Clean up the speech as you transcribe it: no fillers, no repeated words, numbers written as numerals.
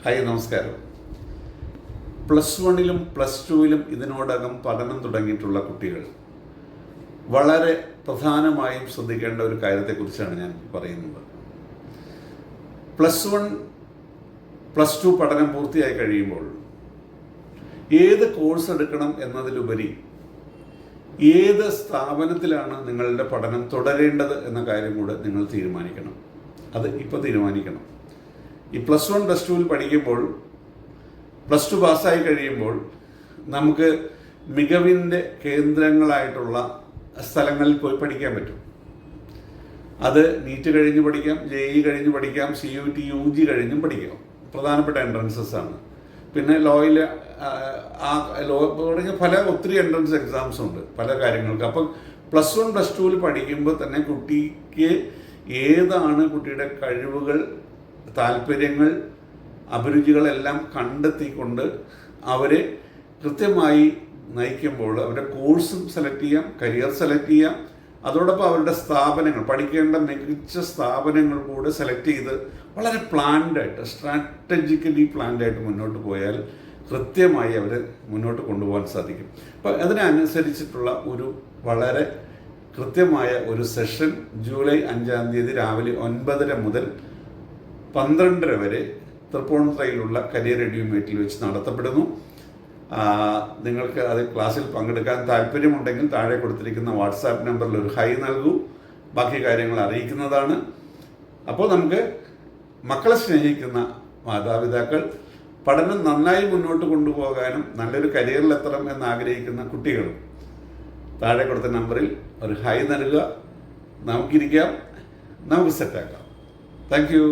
Hi, നമസ്കാരം. +1-ലും +2-ലും ഇതിനോടകം പഠനം തുടങ്ങിയിട്ടുള്ള കുട്ടികൾ വളരെ പ്രധാനമായും ശ്രദ്ധിക്കേണ്ട ഒരു കാര്യത്തെക്കുറിച്ചാണ് ഞാൻ പറയുന്നത്. +1, +2 പഠനം പൂർത്തിയായി കഴിയുമ്പോൾ ഏത് കോഴ്സ് എടുക്കണം എന്നതിലുപരി ഏത് സ്ഥാപനത്തിലാണ് നിങ്ങളുടെ പഠനം തുടരേണ്ടത് എന്ന കാര്യം കൂടെ നിങ്ങൾ തീരുമാനിക്കണം. അത് ഇപ്പോൾ തീരുമാനിക്കണം. ഈ +1, +2-ൽ പഠിക്കുമ്പോൾ, +2 പാസ്സായി കഴിയുമ്പോൾ നമുക്ക് മികവിൻ്റെ കേന്ദ്രങ്ങളായിട്ടുള്ള സ്ഥലങ്ങളിൽ പോയി പഠിക്കാൻ പറ്റും. അത് നീറ്റ് കഴിഞ്ഞ് പഠിക്കാം, JEE കഴിഞ്ഞ് പഠിക്കാം, CUT UG കഴിഞ്ഞും പഠിക്കാം. പ്രധാനപ്പെട്ട എൻട്രൻസസ് ആണ്. പിന്നെ ലോയിൽ തുടങ്ങിയ ഒത്തിരി എൻട്രൻസ് എക്സാംസ് ഉണ്ട് പല കാര്യങ്ങൾക്ക്. അപ്പം +1, +2-ൽ പഠിക്കുമ്പോൾ തന്നെ കുട്ടിക്ക് ഏതാണ് കുട്ടിയുടെ കഴിവുകൾ, താല്പര്യങ്ങൾ, അഭിരുചികളെല്ലാം കണ്ടെത്തിക്കൊണ്ട് അവരെ കൃത്യമായി നയിക്കുമ്പോൾ അവരുടെ കോഴ്സും സെലക്ട് ചെയ്യാം, കരിയർ സെലക്ട് ചെയ്യാം. അതോടൊപ്പം അവരുടെ സ്ഥാപനങ്ങൾ, പഠിക്കേണ്ട മികച്ച സ്ഥാപനങ്ങൾ കൂടെ സെലക്ട് ചെയ്ത് വളരെ പ്ലാൻഡായിട്ട്, സ്ട്രാറ്റജിക്കലി പ്ലാൻഡായിട്ട് മുന്നോട്ട് പോയാൽ കൃത്യമായി അവർ മുന്നോട്ട് കൊണ്ടുപോകാൻ സാധിക്കും. അപ്പോൾ അതിനനുസരിച്ചിട്ടുള്ള ഒരു വളരെ കൃത്യമായ ഒരു സെഷൻ ജൂലൈ 5-ാം തീയതി രാവിലെ 9:30 മുതൽ 12:30 വരെ തൃപ്പൂണിത്തുറയിലുള്ള കരിയർ എഡ്യൂമേറ്റിൽ വെച്ച് നടത്തപ്പെടുന്നു. നിങ്ങൾക്ക് അത് ക്ലാസ്സിൽ പങ്കെടുക്കാൻ താല്പര്യമുണ്ടെങ്കിൽ താഴെ കൊടുത്തിരിക്കുന്ന വാട്സാപ്പ് നമ്പറിൽ ഒരു ഹൈ നൽകൂ. ബാക്കി കാര്യങ്ങൾ അറിയിക്കുന്നതാണ്. അപ്പോൾ നമുക്ക് മക്കളെ സ്നേഹിക്കുന്ന മാതാപിതാക്കൾ, പഠനം നന്നായി മുന്നോട്ട് കൊണ്ടുപോകാനും നല്ലൊരു കരിയറിലെത്തണം എന്നാഗ്രഹിക്കുന്ന കുട്ടികളും താഴെ കൊടുത്ത നമ്പറിൽ ഒരു ഹൈ നൽകുക. നമുക്കിരിക്കാം, നമുക്ക് സെറ്റാക്കാം. Thank U.